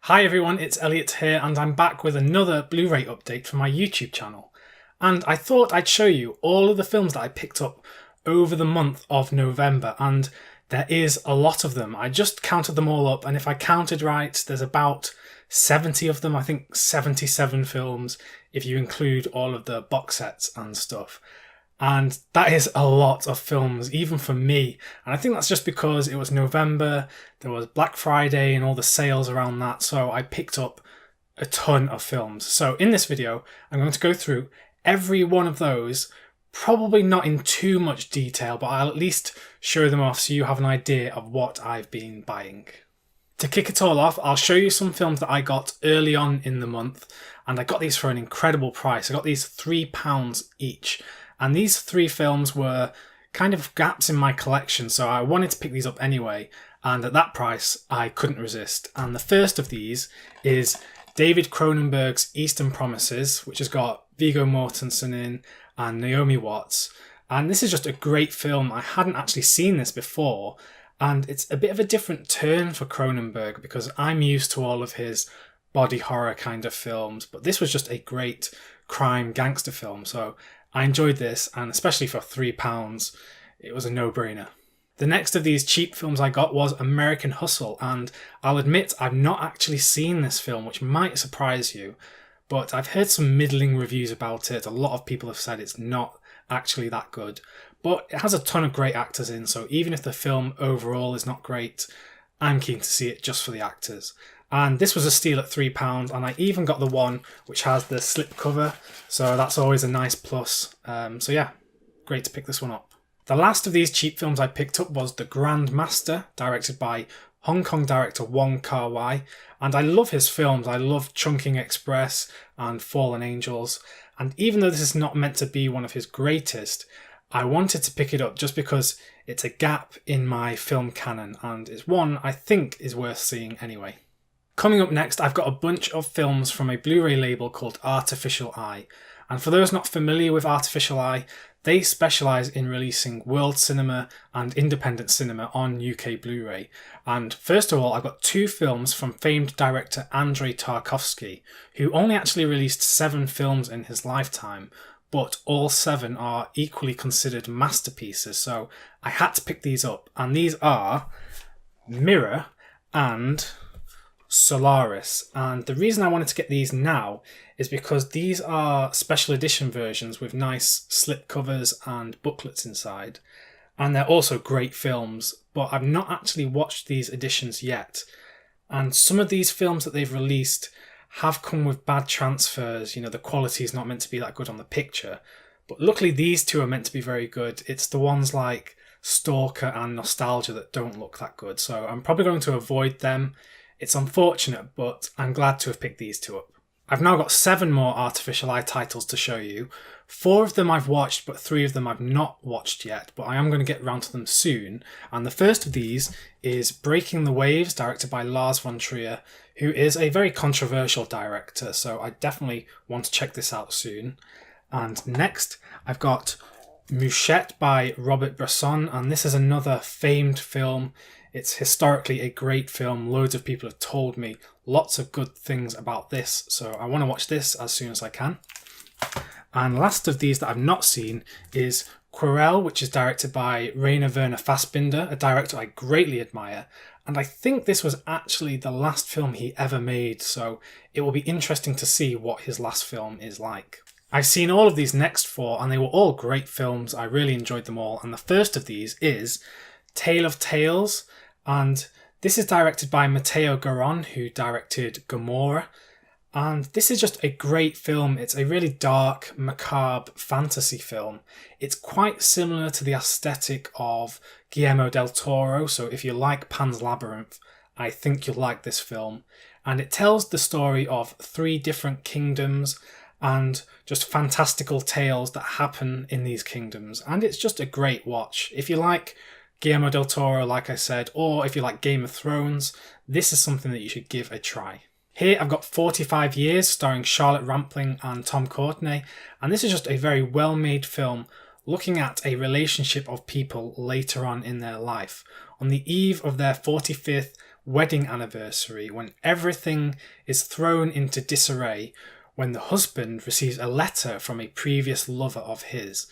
Hi everyone, it's Elliot here and I'm back with another Blu-ray update for my YouTube channel. And I thought I'd show you all of the films that I picked up over the month of November, and there is a lot of them. I just counted them all up, and if I counted right, there's about 70 of them. I think 77 films if you include all of the box sets and stuff. And that is a lot of films, even for me. And I think that's just because it was November, there was Black Friday and all the sales around that, so I picked up a ton of films. So in this video, I'm going to go through every one of those, probably not in too much detail, but I'll at least show them off so you have an idea of what I've been buying. To kick it all off, I'll show you some films that I got early on in the month, and I got these for an incredible price. I got these £3 each. And these three films were kind of gaps in my collection, so I wanted to pick these up anyway, and at that price I couldn't resist. And the first of these is David Cronenberg's Eastern Promises, which has got Viggo Mortensen in and Naomi Watts. And this is just a great film. I hadn't actually seen this before, and it's a bit of a different turn for Cronenberg because I'm used to all of his body horror kind of films, but this was just a great crime gangster film, so I enjoyed this, and especially for £3, it was a no-brainer. The next of these cheap films I got was American Hustle, and I'll admit I've not actually seen this film, which might surprise you, but I've heard some middling reviews about it. A lot of people have said it's not actually that good, but it has a ton of great actors in, so even if the film overall is not great, I'm keen to see it just for the actors. And this was a steal at £3, and I even got the one which has the slip cover, so that's always a nice plus. So yeah, great to pick this one up. The last of these cheap films I picked up was The Grand Master, directed by Hong Kong director Wong Kar-wai, and I love his films. I love Chungking Express and Fallen Angels, and even though this is not meant to be one of his greatest, I wanted to pick it up just because it's a gap in my film canon, and it's one I think is worth seeing anyway. Coming up next, I've got a bunch of films from a Blu-ray label called Artificial Eye. And for those not familiar with Artificial Eye, they specialise in releasing world cinema and independent cinema on UK Blu-ray. And first of all, I've got two films from famed director Andrei Tarkovsky, who only actually released 7 films in his lifetime, but all 7 are equally considered masterpieces. So I had to pick these up. And these are Mirror and Solaris, and the reason I wanted to get these now is because these are special edition versions with nice slip covers and booklets inside, and they're also great films, but I've not actually watched these editions yet. And some of these films that they've released have come with bad transfers, the quality is not meant to be that good on the picture, but luckily these two are meant to be very good. It's the ones like Stalker and Nostalgia that don't look that good, so I'm probably going to avoid them. It's unfortunate, but I'm glad to have picked these two up. I've now got 7 more Artificial Eye titles to show you. 4 of them I've watched, but 3 of them I've not watched yet, but I am going to get around to them soon. And the first of these is Breaking the Waves, directed by Lars von Trier, who is a very controversial director, so I definitely want to check this out soon. And next, I've got Mouchette by Robert Bresson, and this is another famed film. It's historically a great film. Loads of people have told me lots of good things about this, so I want to watch this as soon as I can. And last of these that I've not seen is Querelle, which is directed by Rainer Werner Fassbinder, a director I greatly admire. And I think this was actually the last film he ever made, so it will be interesting to see what his last film is like. I've seen all of these next 4, and they were all great films. I really enjoyed them all. And the first of these is Tale of Tales, and this is directed by Matteo Garon, who directed Gomorrah. And this is just a great film. It's a really dark, macabre fantasy film. It's quite similar to the aesthetic of Guillermo del Toro, so if you like Pan's Labyrinth, I think you'll like this film. And it tells the story of 3 different kingdoms and just fantastical tales that happen in these kingdoms. And it's just a great watch. If you like Guillermo del Toro, like I said, or if you like Game of Thrones, this is something that you should give a try. Here I've got 45 Years, starring Charlotte Rampling and Tom Courtenay, and this is just a very well-made film looking at a relationship of people later on in their life. On the eve of their 45th wedding anniversary when everything is thrown into disarray when the husband receives a letter from a previous lover of his.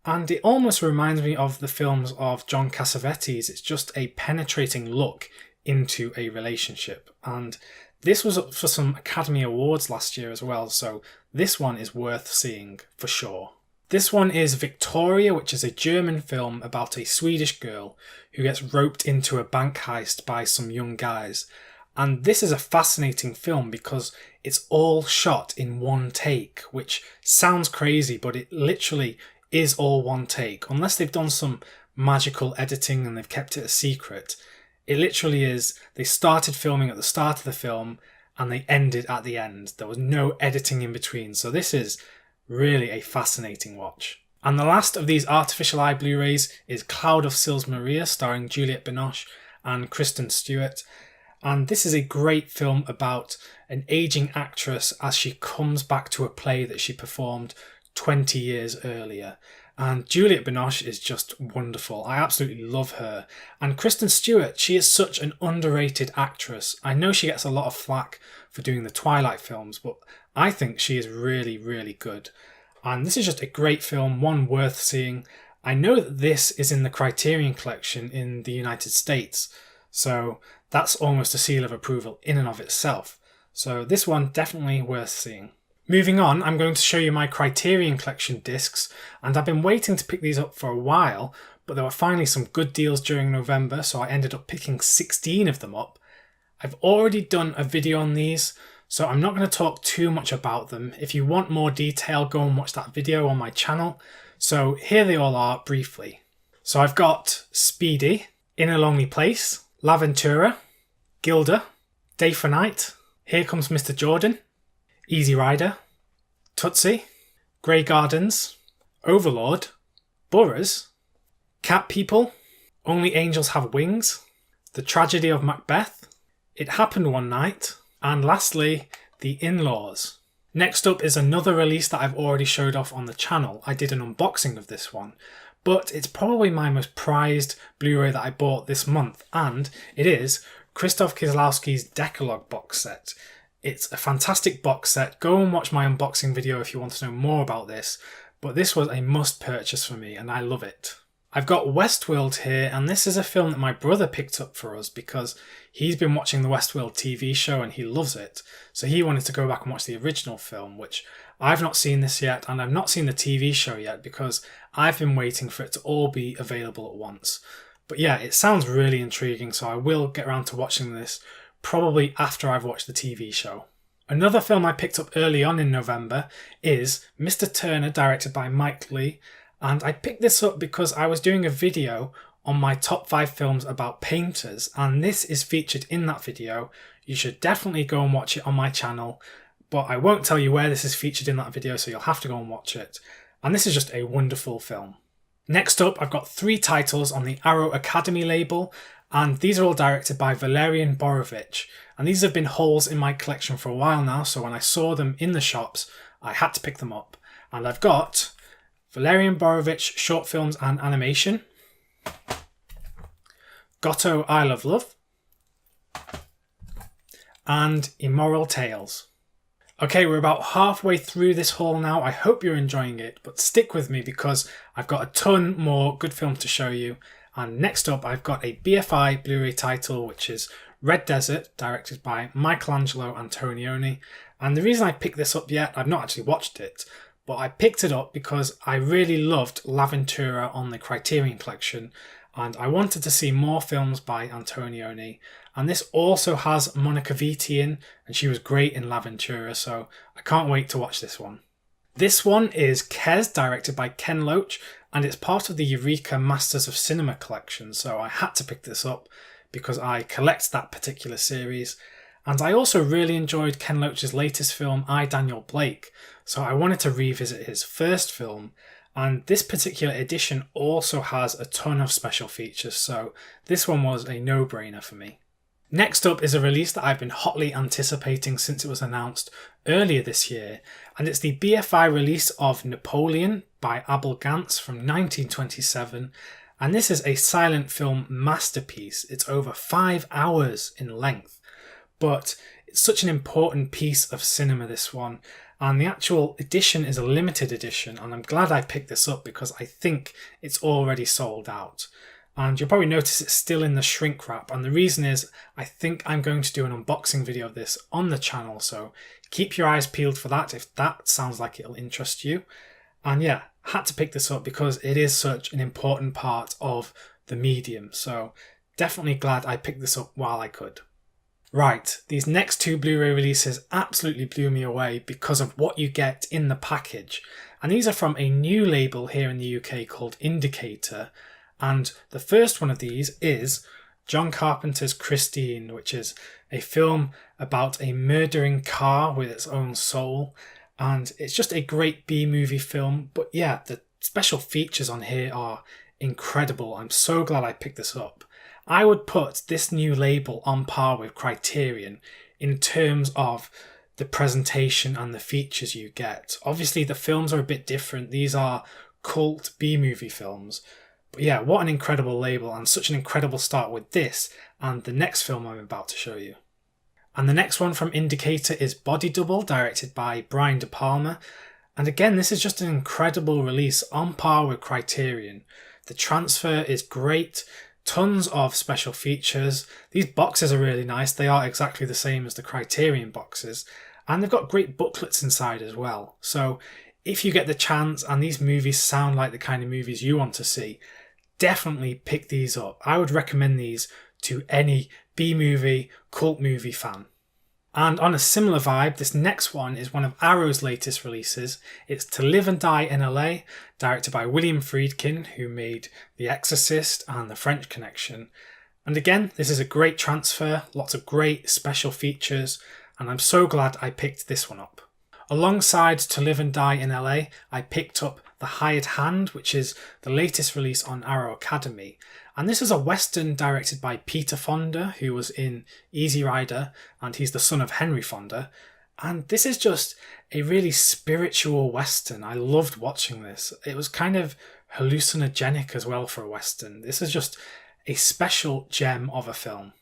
And it almost reminds me of the films of John Cassavetes. It's just a penetrating look into a relationship. And this was up for some Academy Awards last year as well, so this one is worth seeing for sure. This one is Victoria, which is a German film about a Swedish girl who gets roped into a bank heist by some young guys. And this is a fascinating film because it's all shot in one take, which sounds crazy, but it literally is all one take. Unless they've done some magical editing and they've kept it a secret, it literally is, they started filming at the start of the film and they ended at the end. There was no editing in between. So this is really a fascinating watch. And the last of these artificial eye Blu-rays is Cloud of Sils Maria, starring Juliette Binoche and Kristen Stewart. And this is a great film about an aging actress as she comes back to a play that she performed 20 years earlier. And Juliette Binoche is just wonderful. I absolutely love her. And Kristen Stewart, she is such an underrated actress. I know she gets a lot of flack for doing the Twilight films, but I think she is really, really good. And this is just a great film, one worth seeing. I know that this is in the Criterion Collection in the United States, so that's almost a seal of approval in and of itself. So this one definitely worth seeing. Moving on, I'm going to show you my Criterion Collection discs, and I've been waiting to pick these up for a while, but there were finally some good deals during November, so I ended up picking 16 of them up. I've already done a video on these, so I'm not going to talk too much about them. If you want more detail, go and watch that video on my channel. So here they all are briefly. So I've got Speedy, In a Lonely Place, L'Avventura, Gilda, Day for Night, Here Comes Mr. Jordan, Easy Rider, Tootsie, Grey Gardens, Overlord, Boroughs, Cat People, Only Angels Have Wings, The Tragedy of Macbeth, It Happened One Night, and lastly, The In-Laws. Next up is another release that I've already showed off on the channel. I did an unboxing of this one, but it's probably my most prized Blu-ray that I bought this month, and it is Krzysztof Kieslowski's Decalogue box set. It's a fantastic box set. Go and watch my unboxing video if you want to know more about this, but this was a must purchase for me and I love it. I've got Westworld here, and this is a film that my brother picked up for us because he's been watching the Westworld TV show and he loves it. So he wanted to go back and watch the original film, which I've not seen this yet, and I've not seen the TV show yet because I've been waiting for it to all be available at once. But yeah, it sounds really intriguing, so I will get around to watching this probably after I've watched the TV show. Another film I picked up early on in November is Mr. Turner, directed by Mike Leigh, and I picked this up because I was doing a video on my top 5 films about painters, and this is featured in that video. You should definitely go and watch it on my channel, but I won't tell you where this is featured in that video, so you'll have to go and watch it. And this is just a wonderful film. Next up, I've got 3 titles on the Arrow Academy label, and these are all directed by Valerian Borovich. And these have been holes in my collection for a while now, so when I saw them in the shops, I had to pick them up. And I've got Valerian Borovich Short Films and Animation, Gotto Isle of Love, and Immoral Tales. Okay, we're about halfway through this haul now. I hope you're enjoying it, but stick with me because I've got a ton more good films to show you. And next up, I've got a BFI Blu-ray title, which is Red Desert, directed by Michelangelo Antonioni. And the reason I picked this up yet, I've not actually watched it, but I picked it up because I really loved L'Avventura on the Criterion Collection, and I wanted to see more films by Antonioni. And this also has Monica Vitti in, and she was great in L'Avventura, so I can't wait to watch this one. This one is Kes, directed by Ken Loach, and it's part of the Eureka Masters of Cinema collection, so I had to pick this up because I collect that particular series. And I also really enjoyed Ken Loach's latest film, I, Daniel Blake, so I wanted to revisit his first film, and this particular edition also has a ton of special features, so this one was a no-brainer for me. Next up is a release that I've been hotly anticipating since it was announced earlier this year, and it's the BFI release of Napoleon by Abel Gance from 1927, And this is a silent film masterpiece. It's over 5 hours in length, but it's such an important piece of cinema, this one. And the actual edition is a limited edition, and I'm glad I picked this up because I think it's already sold out. And you'll probably notice it's still in the shrink wrap, and the reason is I think I'm going to do an unboxing video of this on the channel, so keep your eyes peeled for that if that sounds like it'll interest you. And yeah, had to pick this up because it is such an important part of the medium, so definitely glad I picked this up while I could. Right, these next 2 Blu-ray releases absolutely blew me away because of what you get in the package. And these are from a new label here in the UK called Indicator. And the first one of these is John Carpenter's Christine, which is a film about a murdering car with its own soul. And it's just a great B-movie film. But yeah, the special features on here are incredible. I'm so glad I picked this up. I would put this new label on par with Criterion in terms of the presentation and the features you get. Obviously, the films are a bit different. These are cult B-movie films. But yeah, what an incredible label and such an incredible start with this and the next film I'm about to show you. And the next one from Indicator is Body Double, directed by Brian De Palma. And again, this is just an incredible release on par with Criterion. The transfer is great. Tons of special features. These boxes are really nice. They are exactly the same as the Criterion boxes. And they've got great booklets inside as well. So if you get the chance and these movies sound like the kind of movies you want to see, definitely pick these up. I would recommend these to any B-movie, cult movie fan. And on a similar vibe, this next one is one of Arrow's latest releases. It's To Live and Die in LA, directed by William Friedkin, who made The Exorcist and The French Connection. And again, this is a great transfer, lots of great special features, and I'm so glad I picked this one up. Alongside To Live and Die in LA, I picked up The Hired Hand, which is the latest release on Arrow Academy. And this is a Western directed by Peter Fonda, who was in Easy Rider, and he's the son of Henry Fonda. And this is just a really spiritual Western. I loved watching this. It was kind of hallucinogenic as well for a Western. This is just a special gem of a film.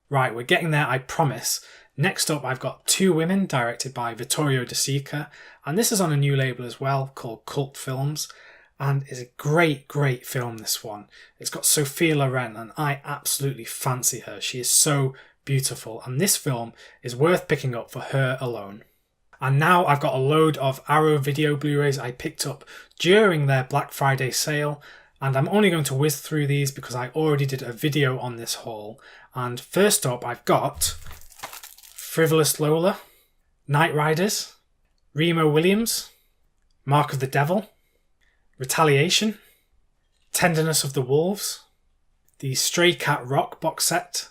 Right, we're getting there, I promise. Next up, I've got Two Women, directed by Vittorio De Sica. And this is on a new label as well, called Cult Films. And it's a great, great film, this one. It's got Sophia Loren, and I absolutely fancy her. She is so beautiful, and this film is worth picking up for her alone. And now I've got a load of Arrow video Blu-rays I picked up during their Black Friday sale, and I'm only going to whiz through these because I already did a video on this haul. And first up, I've got Frivolous Lola, Night Riders, Remo Williams, Mark of the Devil, Retaliation, Tenderness of the Wolves, the Stray Cat Rock box set,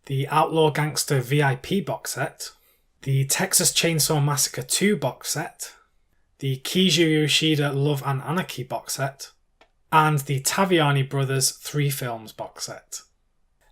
the Outlaw Gangster VIP box set, the Texas Chainsaw Massacre 2 box set, the Kizu Yoshida Love and Anarchy box set, and the Taviani Brothers 3 films box set.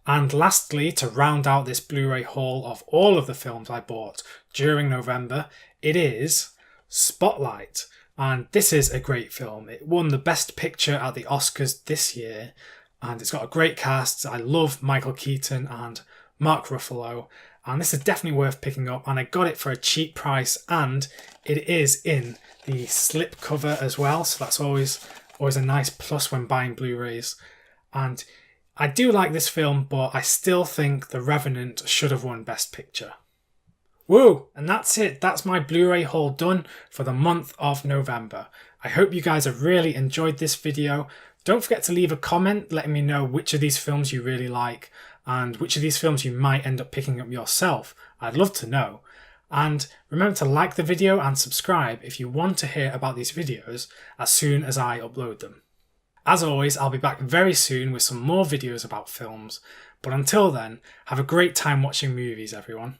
And lastly, to round out this Blu-ray haul of all of the films I bought during November, it is Spotlight. And this is a great film. It won the Best Picture at the Oscars this year, and it's got a great cast. I love Michael Keaton and Mark Ruffalo, and this is definitely worth picking up, and I got it for a cheap price, and it is in the slip cover as well, so that's always a nice plus when buying Blu-rays. And I do like this film, but I still think The Revenant should have won Best Picture. Woo! And that's it. That's my Blu-ray haul done for the month of November. I hope you guys have really enjoyed this video. Don't forget to leave a comment letting me know which of these films you really like and which of these films you might end up picking up yourself. I'd love to know. And remember to like the video and subscribe if you want to hear about these videos as soon as I upload them. As always, I'll be back very soon with some more videos about films. But until then, have a great time watching movies, everyone.